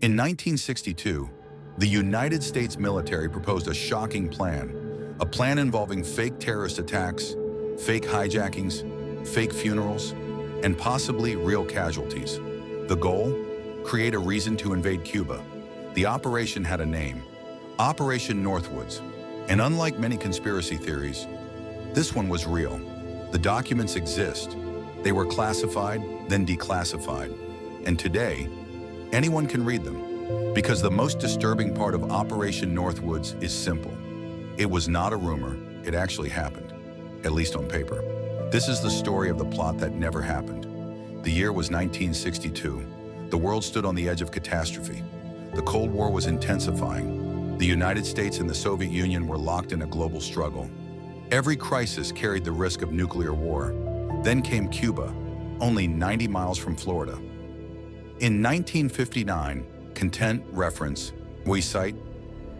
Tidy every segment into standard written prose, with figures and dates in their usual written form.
In 1962, the United States military proposed a shocking plan, a plan involving fake terrorist attacks, fake hijackings, fake funerals, and possibly real casualties. The goal? Create a reason to invade Cuba. The operation had a name, Operation Northwoods, and unlike many conspiracy theories, this one was real. The documents exist. They were classified, then declassified, and today, anyone can read them. Because the most disturbing part of Operation Northwoods is simple. It was not a rumor, it actually happened, at least on paper. This is the story of the plot that never happened. The year was 1962. The world stood on the edge of catastrophe. The Cold War was intensifying. The United States and the Soviet Union were locked in a global struggle. Every crisis carried the risk of nuclear war. Then came Cuba, only 90 miles from Florida. In 1959, content reference, we cite,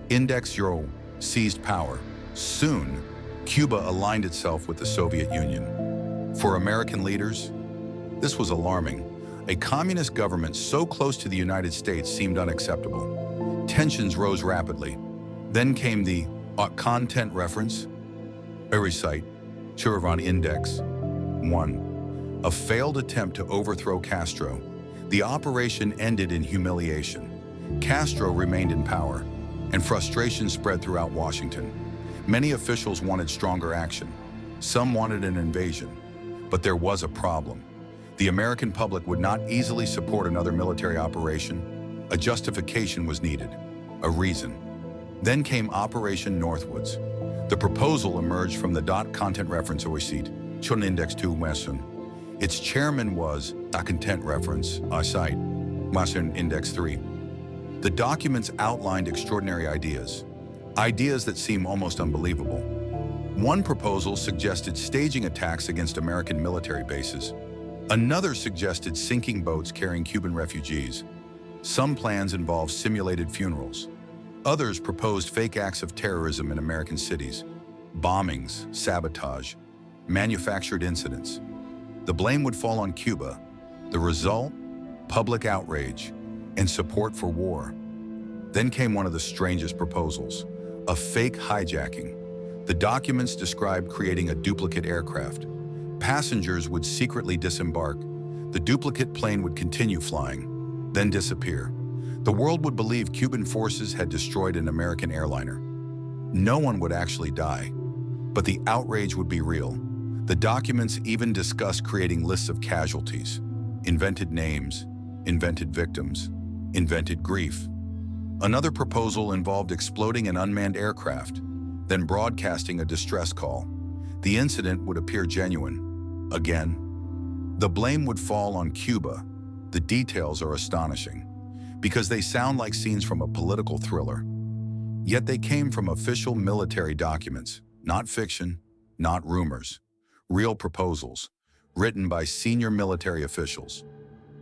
Index Euro seized power. Soon, Cuba aligned itself with the Soviet Union. For American leaders, this was alarming. A communist government so close to the United States seemed unacceptable. Tensions rose rapidly. Then came the content reference, a recite, Churvan Index 1, a failed attempt to overthrow Castro. The operation ended in humiliation. Castro remained in power, and frustration spread throughout Washington. Many officials wanted stronger action. Some wanted an invasion. But there was a problem. The American public would not easily support another military operation. A justification was needed, a reason. Then came Operation Northwoods. The proposal emerged from the content reference receipt, Chun Index 2 Western. Its chairman was a content reference, I cite, Western Index 3. The documents outlined extraordinary ideas that seem almost unbelievable. One proposal suggested staging attacks against American military bases. Another suggested sinking boats carrying Cuban refugees. Some plans involved simulated funerals. Others proposed fake acts of terrorism in American cities, bombings, sabotage, manufactured incidents. The blame would fall on Cuba. The result? Public outrage and support for war. Then came one of the strangest proposals, a fake hijacking. The documents described creating a duplicate aircraft. Passengers would secretly disembark. The duplicate plane would continue flying, then disappear. The world would believe Cuban forces had destroyed an American airliner. No one would actually die, but the outrage would be real. The documents even discussed creating lists of casualties, invented names, invented victims, invented grief. Another proposal involved exploding an unmanned aircraft, then broadcasting a distress call. The incident would appear genuine. Again, the blame would fall on Cuba. The details are astonishing, because they sound like scenes from a political thriller. Yet they came from official military documents, not fiction, not rumors, real proposals, written by senior military officials.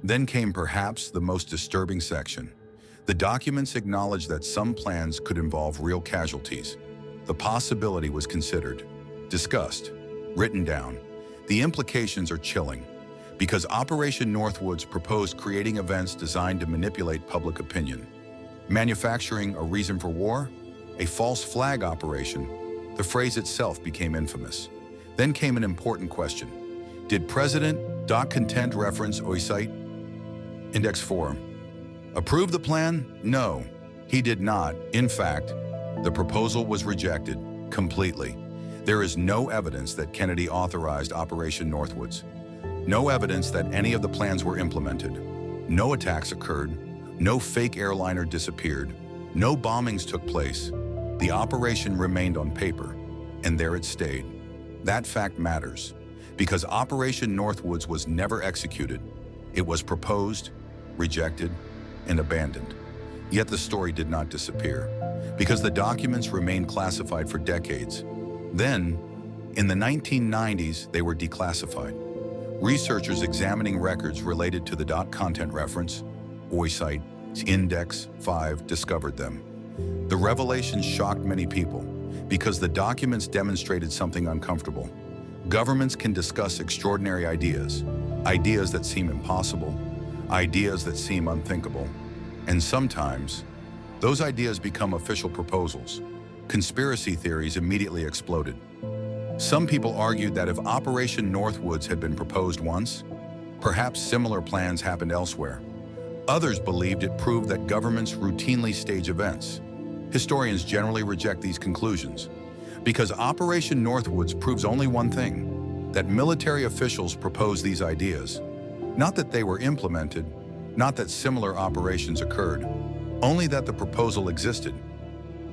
Then came perhaps the most disturbing section. The documents acknowledged that some plans could involve real casualties. The possibility was considered, discussed, written down. The implications are chilling, because Operation Northwoods proposed creating events designed to manipulate public opinion. Manufacturing a reason for war? A false flag operation? The phrase itself became infamous. Then came an important question. Did President .content reference Oisite Index 4 approve the plan? No, he did not. In fact, the proposal was rejected completely. There is no evidence that Kennedy authorized Operation Northwoods. No evidence that any of the plans were implemented. No attacks occurred. No fake airliner disappeared. No bombings took place. The operation remained on paper, and there it stayed. That fact matters, because Operation Northwoods was never executed. It was proposed, rejected, and abandoned. Yet the story did not disappear, because the documents remained classified for decades. Then, in the 1990s, they were declassified. Researchers examining records related to the content reference, Oisite Index 5, discovered them. The revelations shocked many people, because the documents demonstrated something uncomfortable. Governments can discuss extraordinary ideas, ideas that seem impossible, ideas that seem unthinkable. And sometimes, those ideas become official proposals. Conspiracy theories immediately exploded. Some people argued that if Operation Northwoods had been proposed once, perhaps similar plans happened elsewhere. Others believed it proved that governments routinely stage events. Historians generally reject these conclusions because Operation Northwoods proves only one thing: that military officials proposed these ideas. Not that they were implemented, not that similar operations occurred, only that the proposal existed.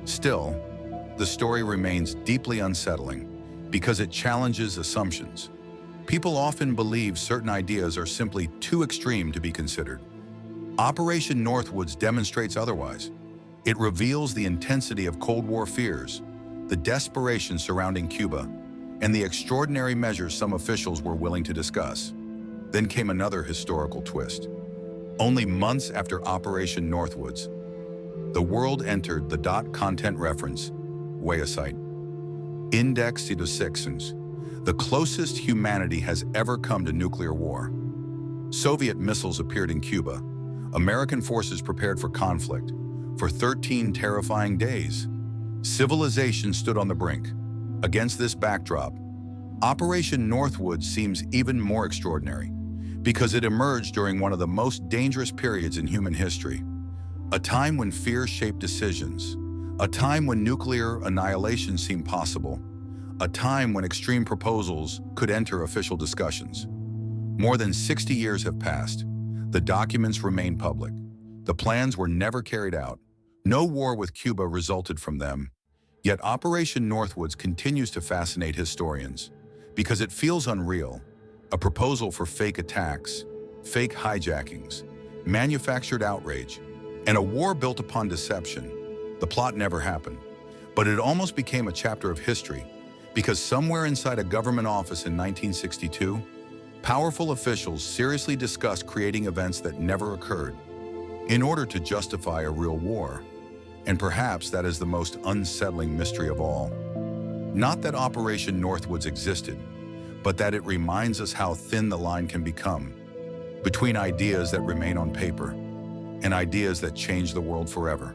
Still, the story remains deeply unsettling because it challenges assumptions. People often believe certain ideas are simply too extreme to be considered. Operation Northwoods demonstrates otherwise. It reveals the intensity of Cold War fears, the desperation surrounding Cuba, and the extraordinary measures some officials were willing to discuss. Then came another historical twist. Only months after Operation Northwoods, the world entered the content reference, site. Declassified, the closest humanity has ever come to nuclear war. Soviet missiles appeared in Cuba. American forces prepared for conflict. For 13 terrifying days, civilization stood on the brink. Against this backdrop, Operation Northwoods seems even more extraordinary because it emerged during one of the most dangerous periods in human history. A time when fear shaped decisions, a time when nuclear annihilation seemed possible, a time when extreme proposals could enter official discussions. More than 60 years have passed. The documents remain public. The plans were never carried out. No war with Cuba resulted from them. Yet Operation Northwoods continues to fascinate historians because it feels unreal. A proposal for fake attacks, fake hijackings, manufactured outrage, and a war built upon deception. The plot never happened, but it almost became a chapter of history because somewhere inside a government office in 1962, powerful officials seriously discussed creating events that never occurred in order to justify a real war. And perhaps that is the most unsettling mystery of all. Not that Operation Northwoods existed, but that it reminds us how thin the line can become between ideas that remain on paper and ideas that change the world forever.